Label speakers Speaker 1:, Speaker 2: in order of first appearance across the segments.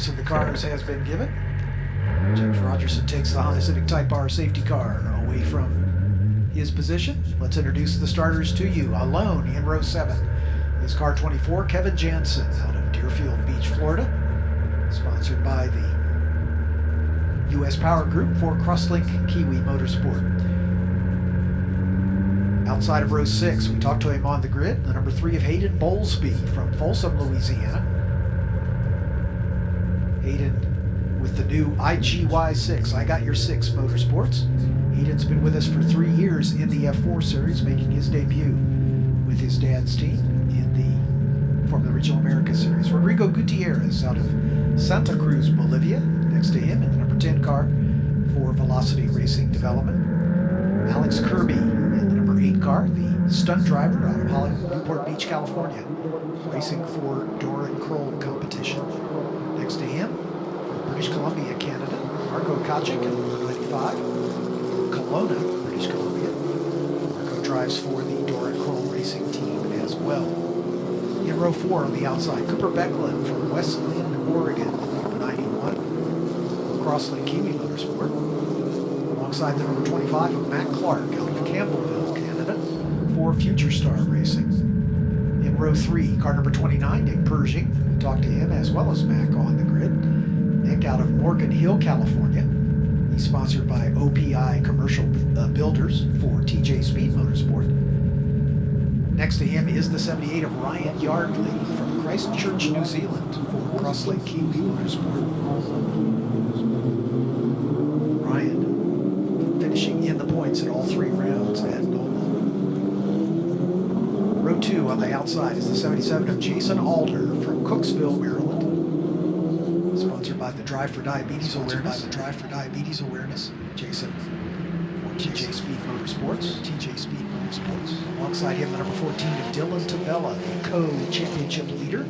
Speaker 1: clearance of the cars has been given. James Rogerson takes the Honda Civic Type R safety car away from his position. Let's introduce the starters to you. Alone in row 7 is car 24, Kevin Janzen, out of Deerfield Beach, Florida. Sponsored by the U.S. Power Group for Crosslink Kiwi Motorsport. Outside of row 6, we talked to him on the grid, the number 3 of Hayden Bowlsbey from Folsom, Louisiana. Hayden with the new IGY6, I Got Your 6 Motorsports. Hayden's been with us for 3 years in the F4 Series, making his debut with his dad's team in the Formula Regional America Series. Rodrigo Gutierrez out of Santa Cruz, Bolivia, next to him in the number 10 car for Velocity Racing Development. Alex Kirby in the number 8 car, the stunt driver out of Hollywood, Newport Beach, California, racing for Doran Kroll competition. Next to him, from British Columbia, Canada, Marco Kacic in number 95, Kelowna, British Columbia. Marco drives for the Doran Kroll racing team as well. In row 4 on the outside, Cooper Becklin from Westland, Oregon, number 91, Crosslink Kiwi Motorsport. Alongside the number 25 of Matt Clark out of Campbellville, Canada, for Future Star Racing. In row 3, car number 29, Nick Persing. We talked to him as well as Mac on the grid. Nick out of Morgan Hill, California. He's sponsored by OPI Commercial Builders for TJ Speed Motorsport. Next to him is the 78 of Ryan Yardley from Christchurch, New Zealand for Crosslink Kiwi Motorsport. Ryan finishing in the points in all 3 rounds at NOLA. Row 2 on the outside is the 77 of Jason Alder from Cooksville, Maryland. Sponsored by the Drive for Diabetes Awareness. Jason for TJ Speed Motorsports. Alongside him, the number 14 of Dylan Tavella, the co-championship leader,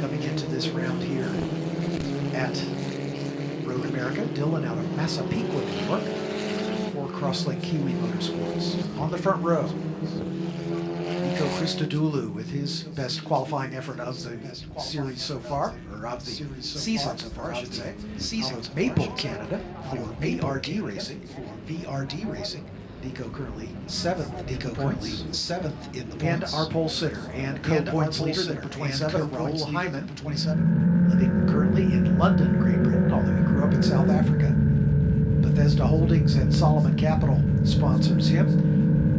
Speaker 1: coming into this round here at Road America. Dylan out of Massapequa, New York, for Crosslink Kiwi Motorsports. On the front row, Nico Christodoulou with his best qualifying effort of the series so far, or of the season so far, I should say. Out Maple, Canada, for VRD Racing. Nico currently 7th in the points. And our pole sitter and co-points leader, the number 27, Raoul Hyman, living currently in London, Great Britain, although he grew up in South Africa. Bethesda Holdings and Solomon Capital sponsors him.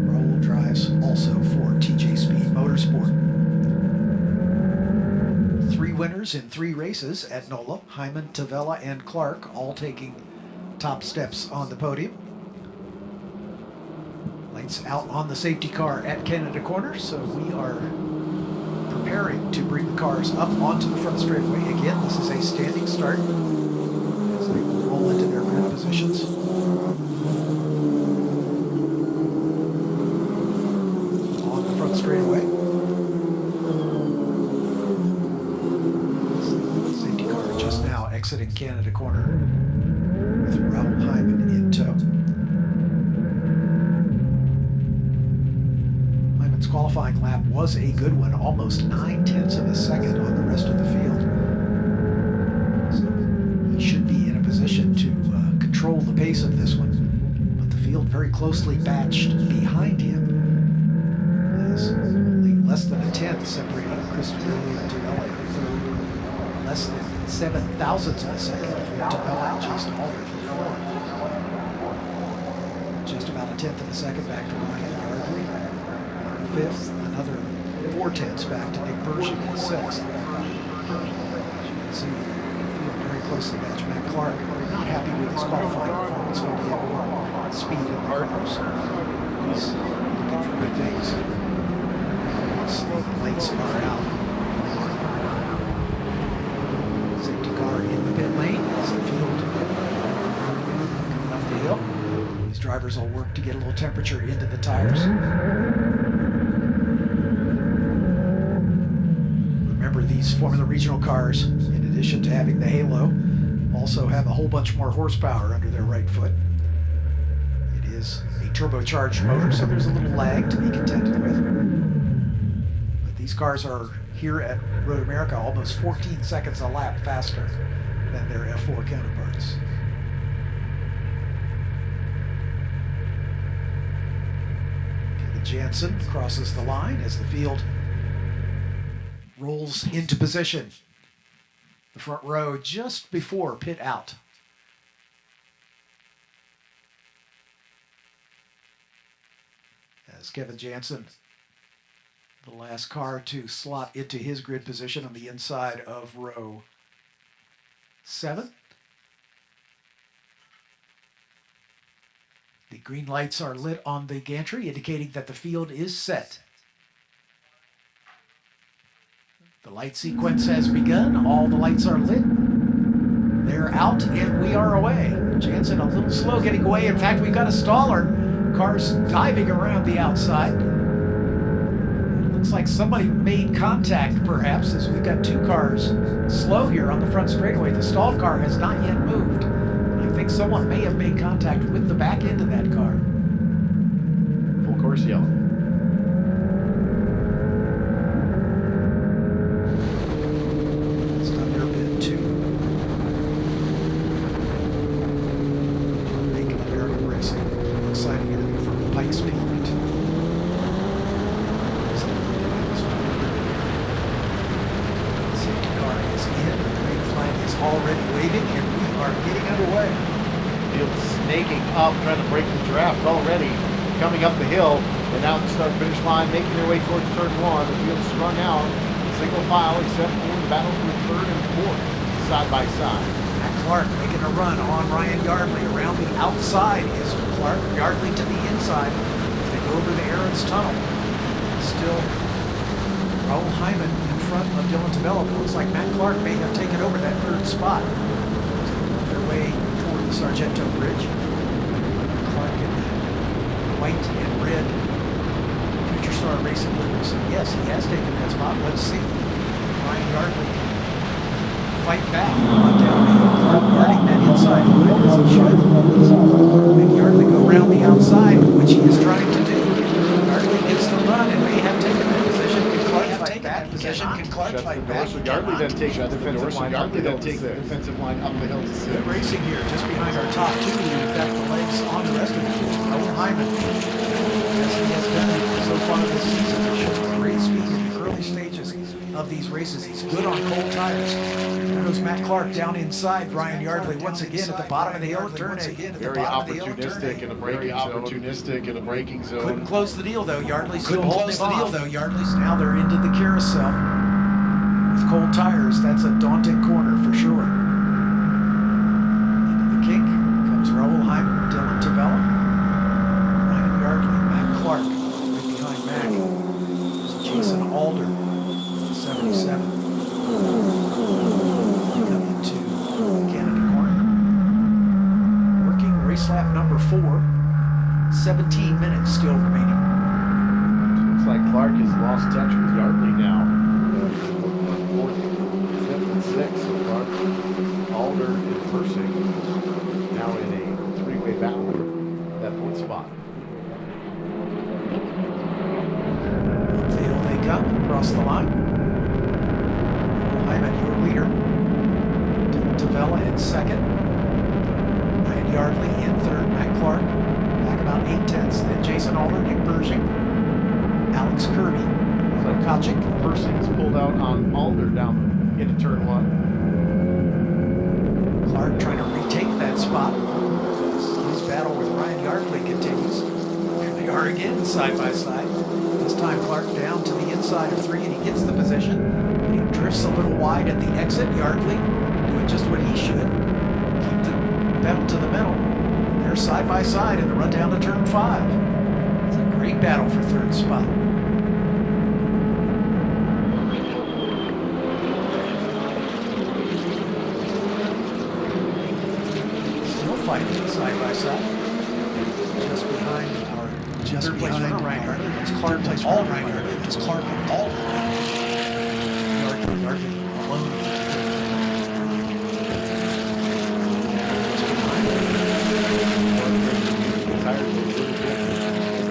Speaker 1: Raoul drives also for TJ Speed Motorsport. 3 winners in 3 races at NOLA, Hyman, Tavella, and Clark, all taking top steps on the podium. Lights out on the safety car at Canada Corner, so we are preparing to bring the cars up onto the front straightaway. Again, this is a standing start as they roll into their grid positions. On the front straightaway. Safety car just now exiting Canada Corner with Raoul Hyman in tow. Qualifying lap was a good one, almost 9/10 of a second on the rest of the field. So he should be in a position to control the pace of this one, but the field very closely batched behind him. There's only less than a tenth separating Christodoulou and Tavella in third, less than 7/1000 of a second between Tavella and Jason Alder for fourth. Just about a tenth of a second back to Ryan Yardley. 5th, another 4/10 back to Nick Persing in 6th. As you can see, field very closely matched. Matt Clark not happy with his qualifying performance, but he had more speed in the cars. He's looking for good things once the lights are out. Safety car in the pit lane as the field coming up the hill. These drivers will work to get a little temperature into the tires. These Formula Regional cars, in addition to having the halo, also have a whole bunch more horsepower under their right foot. It is a turbocharged motor, so there's a little lag to be contended with. But these cars are here at Road America almost 14 seconds a lap faster than their F4 counterparts. Janzen crosses the line as the field rolls into position. The front row just before pit out. As Kevin Janzen, the last car to slot into his grid position on the inside of row 7. The green lights are lit on the gantry, indicating that the field is set. The light sequence has begun. All the lights are lit. They're out, and we are away. Janzen a little slow getting away. In fact, we've got a staller. Cars diving around the outside. It looks like somebody made contact, perhaps, as we've got 2 cars slow here on the front straightaway. The stalled car has not yet moved. I think someone may have made contact with the back end of that car.
Speaker 2: Full course yellow.
Speaker 1: It's done their bid to make American racing exciting interview from Pikes Peak. Safety car is in, the green flag is already waving, and we are getting underway.
Speaker 2: Field snaking up, trying to break the draft already. Coming up the hill, and now the start-finish line, making their way towards turn 1. The field strung out, single file, except for the battle for 3rd and 4th, side by side.
Speaker 1: Matt Clark making a run on Ryan Yardley. Around the outside is Clark. Yardley to the inside. They go over the Aaron's tunnel. Still Raoul Hyman in front of Dylan Tavella. It looks like Matt Clark may have taken over that 3rd spot. Their way toward the Sargento Bridge. Clark in the white and red Future Star Racing Livery. So yes, he has taken that spot. Let's see. Ryan Yardley can fight back. Run down the hill. Clark guarding that inside line as he should. Make Yardley go around the outside, which he is trying to do. Yardley gets the run and may have taken that position. Can Clark fight back? Can Clark fight back?
Speaker 2: Yardley then takes the defensive line. Yardley then takes the defensive line up the hill to 6.
Speaker 1: Good racing here, just behind our top 2. We've got the legs on the rest of the field. Raoul Hyman, as he has done so far this season, shows great speed in the early stages of these races. He's good on cold tires. There goes Matt Clark down inside Ryan Yardley once again at the bottom of the hill at turn 8.
Speaker 2: Very opportunistic in a braking zone.
Speaker 1: Couldn't close the deal though. Yardley still holding him off. Now they're into the carousel with cold tires. That's a daunting corner for sure. Into the kink comes Raoul Hyman, Dylan Tavella, Ryan Yardley, Matt Clark right behind Mac. There's Jason Alder, 77. Coming into Kennedy corner. Working race lap number 4. 17 minutes still remaining.
Speaker 2: Looks like Clark has lost touch with Yardley now. 4th, 5th, and 6th. So Clark, Alder, and Persing now in a 3-way battle for that 4th spot.
Speaker 1: Field they come across the line. Hyman, your leader. Dylan Tavella in 2nd. Ryan Yardley in 3rd. Matt Clark back about 8/10. Then Jason Alder, Nick Persing, Alex Kirby, Kacic.
Speaker 2: Persing is pulled out on Alder down into turn 1.
Speaker 1: Clark trying to retake that spot. His battle with Ryan Yardley continues. There they are again, side by side. This time Clark down to the inside of 3, and he gets the position. And he drifts a little wide at the exit. Yardley doing just what he should. Keep the pedal to the metal. They're side by side in the run down to turn 5. It's a great battle for 3rd spot. Fighting side by side. Just behind Ryan Yardley. It's Clark and Alder. It's Clark and Alder. Yardley alone.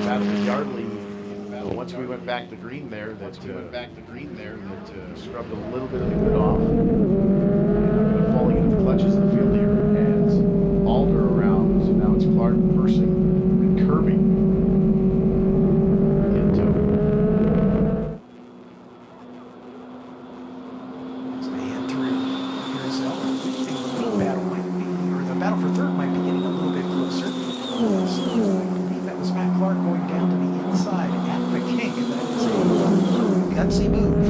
Speaker 2: Battle with Yardley once we went back to green there, that scrubbed a little bit of the grid off. And falling into the clutches of the field here as Alder around. So now it's Clark, Persing, and Kirby into.
Speaker 1: So they head through. Here's Alder. The lead battle might be, or the battle for third might be getting a little bit closer. So I believe that was Matt Clark going down to the inside at the king, and that is a gutsy move.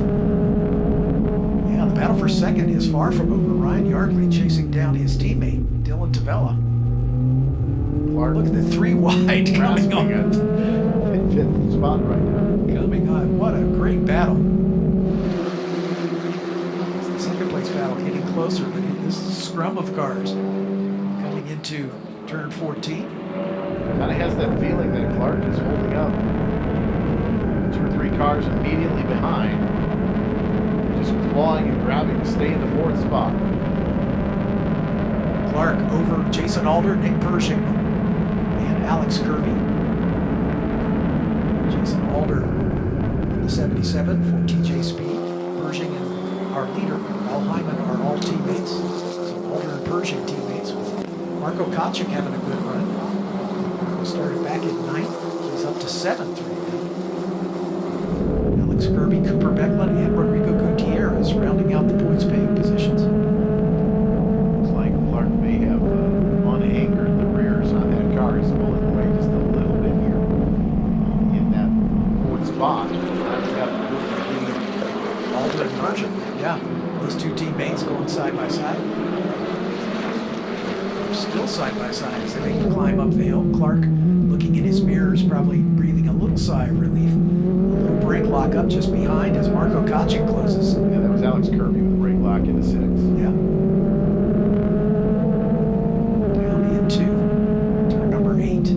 Speaker 1: Yeah, the battle for second is far from over. Ryan Yardley chasing down his teammate, Dylan Tavella.
Speaker 2: Clark,
Speaker 1: Look at the 3 wide coming on.
Speaker 2: at fifth spot right now.
Speaker 1: Coming on. What a great battle. It's the second place battle getting closer, but in this scrum of cars coming into turn 14.
Speaker 2: Kind of has that feeling that Clark is holding up 2 or 3 cars immediately behind, just clawing and grabbing to stay in the 4th spot.
Speaker 1: Clark over Jason Alder, Nick Persing, and Alex Kirby. Jason Alder in the 77 for TJ Speed. Persing and our leader, Raoul Hyman, are all teammates. So Alder and Persing teammates with Marco Kacic having a good run. Marco started back at 9th. He's up to 7th right now. Alex Kirby, Cooper Becklin, and Rodrigo Gutierrez rounding out the points paying positions.
Speaker 2: Looks like Clark may have unanchored the rears on that car. He's pulling away just a little bit here in that 4th spot.
Speaker 1: Alder and Persing. Yeah, those 2 teammates going side by side. They're still side by side as they make the climb up the hill. Clark looking in his mirrors, probably breathing a little sigh of relief. A little brake lock up just behind as Marco Kacic closes.
Speaker 2: Yeah, that was Alex Kirby with the brake lock into 6th.
Speaker 1: Yeah. Down into turn number 8.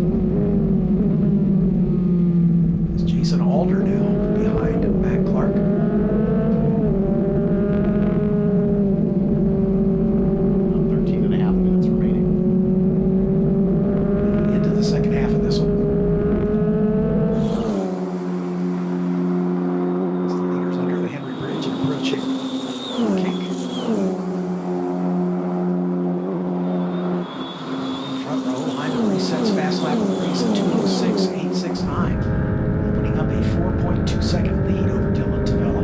Speaker 1: It's Jason Alder now behind Matt Clark.
Speaker 2: 13.5 minutes remaining.
Speaker 1: Into the second half of this one. As the leaders under the Henry Bridge and approaching Kink. In front, Raoul Hyman resets fast lap of the race at 2:06.869, opening up a 4.2 second lead over Dylan Tavella.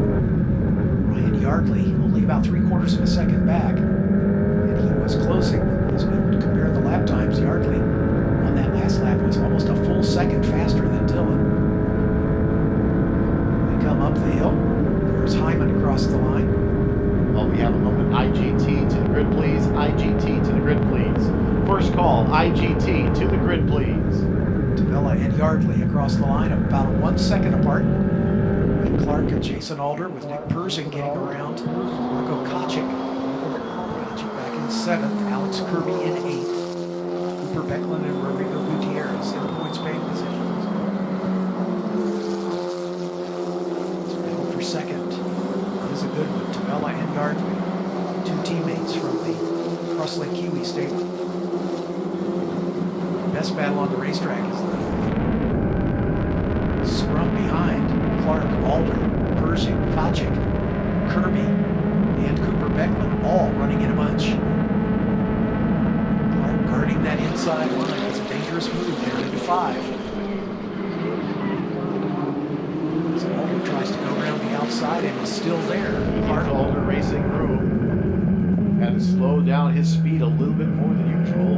Speaker 1: Ryan Yardley only about 3/4 of a second back, and he was closing. As we compare the lap times, Yardley on that last lap was almost a full second faster than Dylan. They come up the hill. There's Hyman across the line.
Speaker 2: Well, we have a moment. IGT to the grid, please. IGT to the grid, please. First call, IGT to the grid, please.
Speaker 1: Tavella and Yardley across the line, about 1 second apart. And Clark and Jason Alder with Nick Persing getting around. Marco Kacic. Kacic back in 7th. Alex Kirby in 8th. Cooper Becklin and Rodrigo Gutierrez in points paying positions. So battle for second. This is a good one. Tavella and Yardley, 2 teammates from the Cross Lake Kiwi stable. Best battle on the racetrack is the scrum behind Clark, Alder, Persing, Kacic, Kirby, and Cooper Becklin, all running in a bunch. Clark guarding that inside line. That's a dangerous move there into 5. So Alder tries to go around the outside and is still there.
Speaker 2: Clark Alder racing room. Had to slow down his speed a little bit more than usual.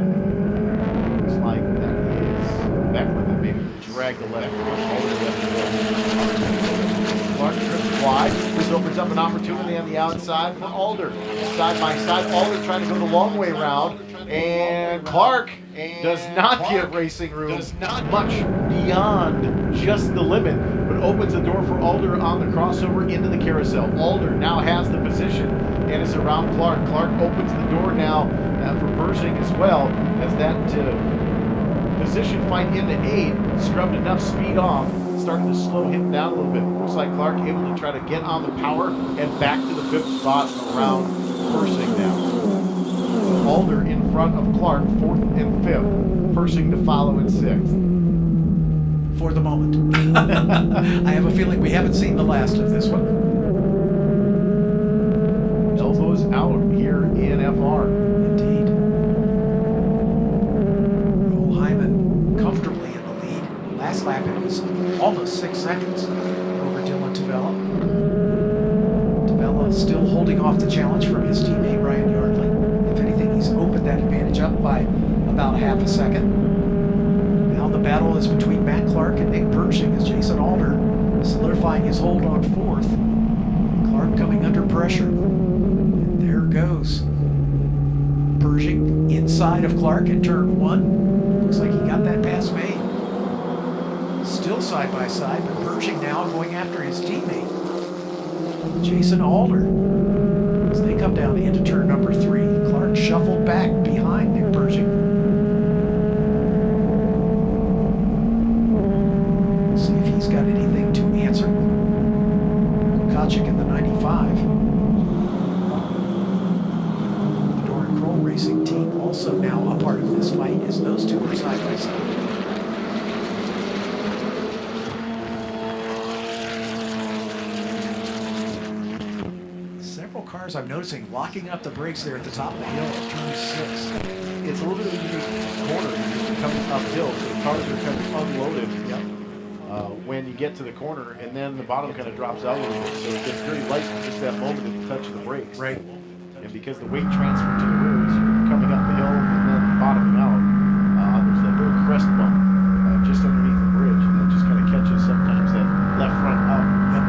Speaker 2: Looks like that is Becklin that maybe dragged the left. Clark trips wide. This opens up an opportunity on the outside for Alder. Side by side, Alder trying to go the long way around. And Clark does not give racing room much beyond just the limit, but opens the door for Alder on the crossover into the carousel. Alder now has the position and is around Clark. Clark opens the door now for Persing as well, as that position fight into 8 scrubbed enough speed off, starting to slow him down a little bit. Looks like Clark able to try to get on the power and back to the 5th spot around Persing now. Alder in front of Clark, 4th and 5th. Persing to follow in 6th.
Speaker 1: for the moment. I have a feeling we haven't seen the last of this one.
Speaker 2: Elbows out here in FR.
Speaker 1: Indeed. Raoul Hyman comfortably in the lead. Last lap it was almost 6 seconds over Dylan Tavella. Tavella still holding off the challenge from his teammate Ryan Yardley. If anything, he's opened that advantage up by about half a second. Now the battle is between Matt Clark and Nick Persing as Jason Alder solidifying his hold on fourth. Clark coming under pressure. And there goes Persing inside of Clark in turn one. Looks like he got that pass made. Still side by side, but Persing now going after his teammate, Jason Alder. As they come down into turn number 3, Clark shuffled back behind Nick Persing. See if he's got anything to answer. Kacic in the 95. The Doran Kroll Racing team also now a part of this fight as those two are side by side. Cars I'm noticing locking up the brakes there at the top of the hill at turn 6.
Speaker 2: It's a little bit of a unique corner. You're coming uphill, so the cars are kind of unloaded when you get to the corner, and then the bottom kind of drops out a little bit, so it gets very light for just that moment at the touch of the brakes.
Speaker 1: Right.
Speaker 2: And because the weight transfer to the rear is coming up the hill and then bottoming out, there's that little crest bump just underneath the bridge, and it just kind of catches sometimes that left front up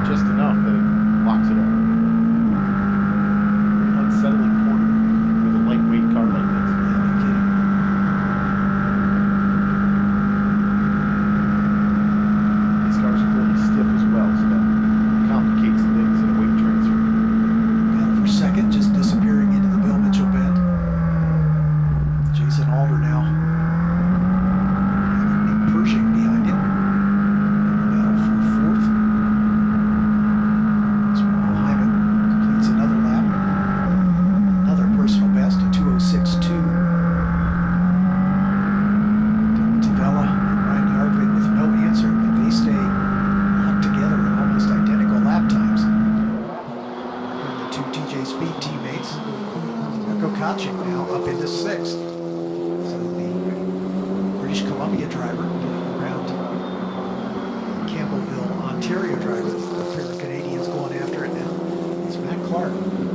Speaker 2: just enough that it locks it up. Unsettling corner with a lightweight car like this.
Speaker 1: Yeah, no kidding.
Speaker 2: These cars are fairly stiff as well, so that complicates things in a weight transfer.
Speaker 1: Battle for second, just disappearing into the Bill Mitchell bend. Jason Alder now. Nick Persing behind him. Battle for fourth. As Raoul Hyman completes another lap. Another personal best, a 2:06.2. Tavella and Ryan Yardley with no answer, but they stay locked together in almost identical lap times. And the two TJ Speed teammates, Nico Kacic now up into 6th. So the British Columbia driver around Campbellville, Ontario driver, a pair of Canadians going after it now. It's Matt Clark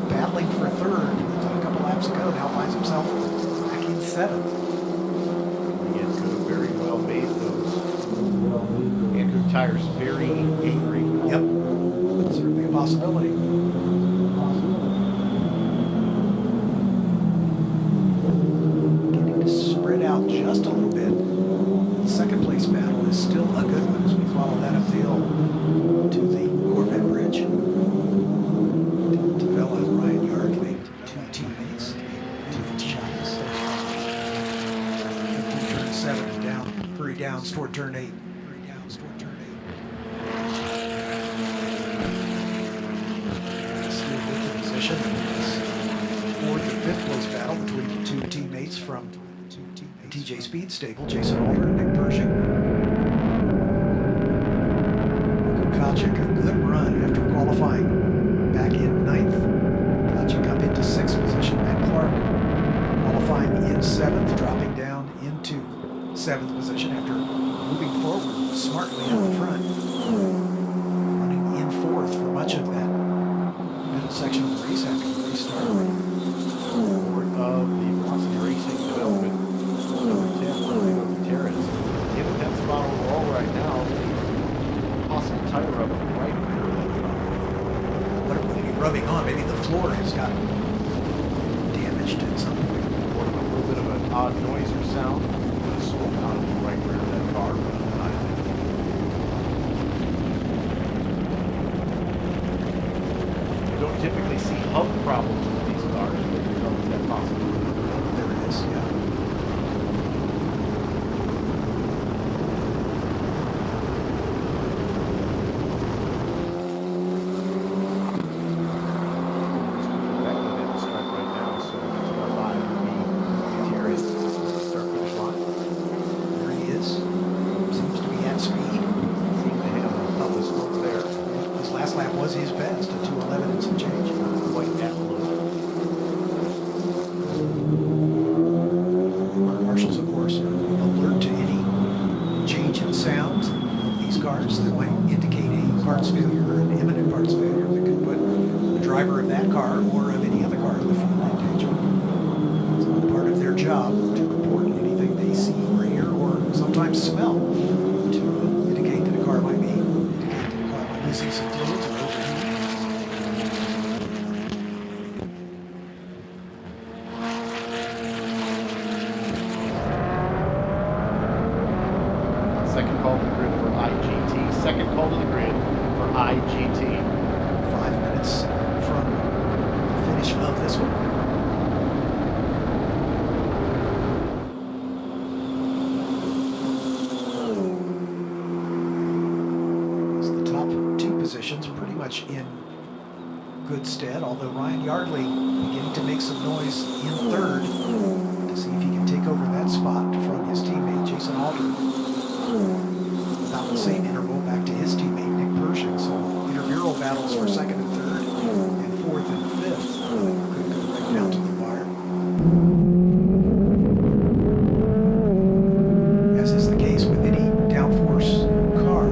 Speaker 1: battling for third. A couple laps ago, now finds himself back in 7th.
Speaker 2: Again, could have very well made those Andrew tires very angry.
Speaker 1: Yep, certainly a possibility. Getting to spread out just a little bit. The second place battle is still a good one as we follow that up the hill to the Corvette Bridge. Tavella and Ryan Yardley, two teammates, to the shots. Turn 7 and down, hurry down toward turn 8. Still with the position. Fourth and fifth place battle between the two teammates from the TJ Speed stable, Jason Alder and Nick Persing. Kacic, a good run after qualifying back in 9th. Kacic up into 6th position. Matt Clark qualifying in 7th, dropping down into 7th position after moving forward smartly out the front. Running in 4th for much of that middle section of the race after the race started.
Speaker 2: Board of the Velocity Racing Development, number 10, Rodrigo Gutierrez. In the 10th spot overall right now, possible tire rub on the right rear of that truck.
Speaker 1: What it would be rubbing on? Maybe the floor has got damaged at some point.
Speaker 2: Or a little bit of an odd noise or sound. The smoke out of the right rear of that car. You don't typically see hub problems with these cars, but there's always that possibility.
Speaker 1: There it is, yeah.
Speaker 2: Becklin in the stripe right now, so it's about 5 Gutierrez. Start finish line.
Speaker 1: There he is. Seems to be at speed. was his best, a 2:11 and some change.
Speaker 2: Quite that low.
Speaker 1: Our marshals, of course, are alert to any change in sound of these cars that might indicate a parts failure or an imminent parts failure that could put the driver of that car or of any other car in the field in danger. It's part of their job to report anything they see or hear or sometimes smell to indicate that a car might be losing some fluids or overheating.
Speaker 2: Second call to the grid for IGT. Second call to the grid for IGT.
Speaker 1: 5 minutes from the finish of this one. So the top two positions pretty much in good stead, although Ryan Yardley beginning to make some noise in third to see if he can take over that spot from his teammate Jason Alder. About the same interval back to his teammate Nick Persing. So intramural battles for second and third and fourth and fifth could go right down to the wire. As is the case with any downforce car,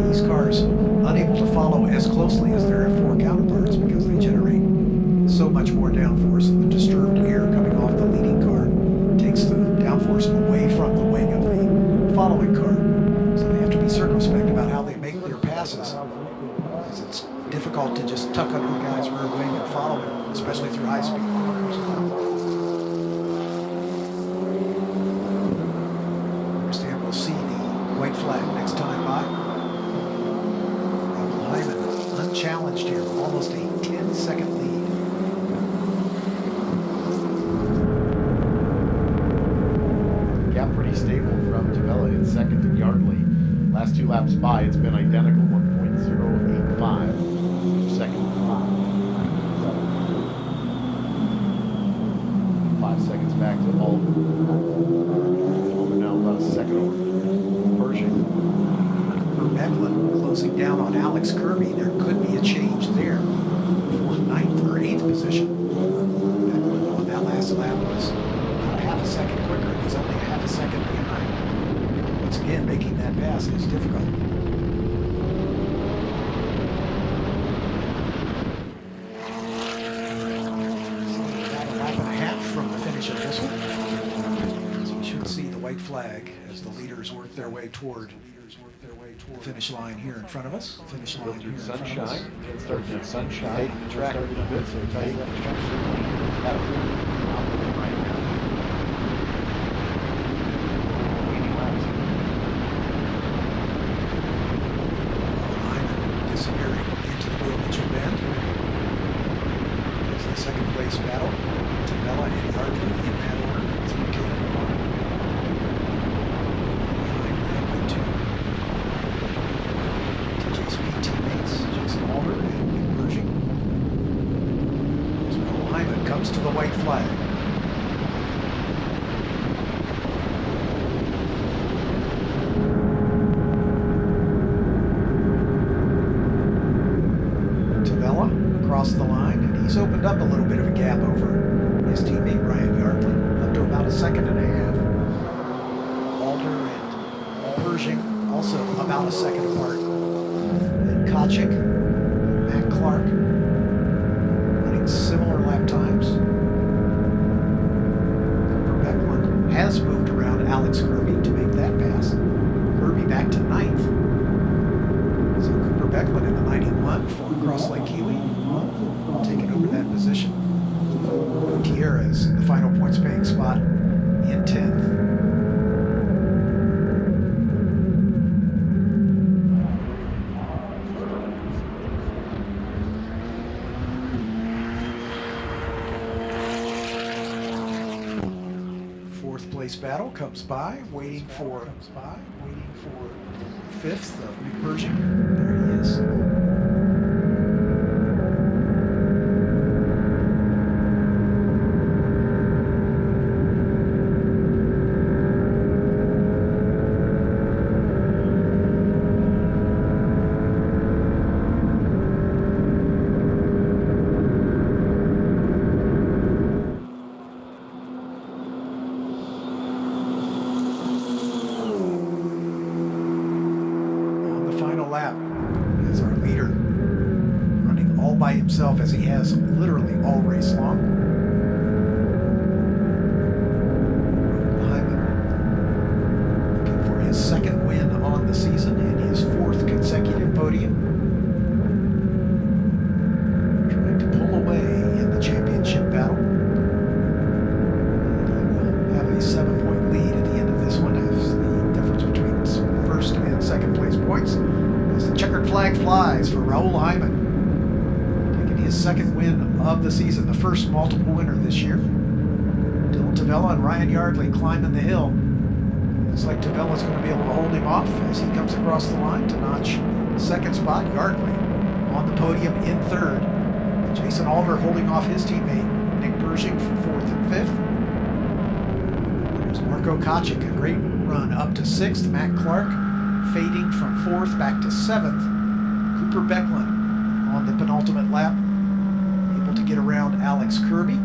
Speaker 1: these cars unable to follow as closely as their F4 counterparts because they generate so much more downforce, and the disturbed air coming off the leading car takes the downforce away from the wing of the following car. So they have to be circumspect about how they make their passes, because it's difficult to just tuck under the guy's rear wing and follow him, especially through high speed. I understand we'll see the white flag next time by. Raoul Hyman unchallenged here, almost a 10-second lead.
Speaker 2: Gap pretty stable from Tavella in second and Yardley. Last two laps by, it's been identical, 1.085. Second and 5 seconds back to Alder. Alder now about a second over Persing.
Speaker 1: For Becklin closing down on Alex Kirby, there could be a change there for 9th or 8th position. Becklin on that last lap was about a half a second quicker. He's only a half a second behind. Once again, making that pass is difficult. So about a lap and a half from the finish of this one. So we should see the white flag as the leaders work their way toward the finish line here in front of us. Finish
Speaker 2: Go
Speaker 1: line here
Speaker 2: through
Speaker 1: in front of us.
Speaker 2: sunshine. Start through sunshine.
Speaker 3: Tighten the track a
Speaker 2: Started a bit, so tighten the track. Right now. 80 laps.
Speaker 1: Hyman disappearing into the Wilmington bend. There's the second place battle. Tavella and Yardley in that order. 3K in the corner. Behind them, the two TJ Speed teammates, Jason Alder and Nick Persing. So Raoul Hyman comes to the white flag. Tavella across the line, and he's opened up a little bit of a gap over his teammate Ryan Yardley, up to about a second and a half. Alder and Persing also about a second apart. And Kacic, Matt Clark, running similar lap times. Cooper Becklin has moved around Alex Kirby to make that pass. Kirby back to 9th. So Cooper Becklin in the 91 for Cross Lake Kiwi, taking over that position. Gutierrez in the final points paying spot in 10th. Fourth place battle comes by, waiting for fifth of Nick Persing. There he is. lap as our leader running all by himself, as he has literally all race long. Raoul Hyman looking for his second win on the season and his fourth consecutive podium. Trying to pull away in the championship battle. And he will have a 7-point lead at the end of this one, as the difference between first and second place points, as the checkered flag flies for Raoul Hyman, taking his second win of the season, the first multiple winner this year. Dylan Tavella and Ryan Yardley climbing the hill. Looks like Tavella's going to be able to hold him off as he comes across the line to notch second spot. Yardley on the podium in third. Jason Alder holding off his teammate Nick Persing for fourth and fifth. There's Marco Kacic, a great run up to sixth. Matt Clark fading from fourth back to seventh. Cooper Becklin on the penultimate lap, able to get around Alex Kirby.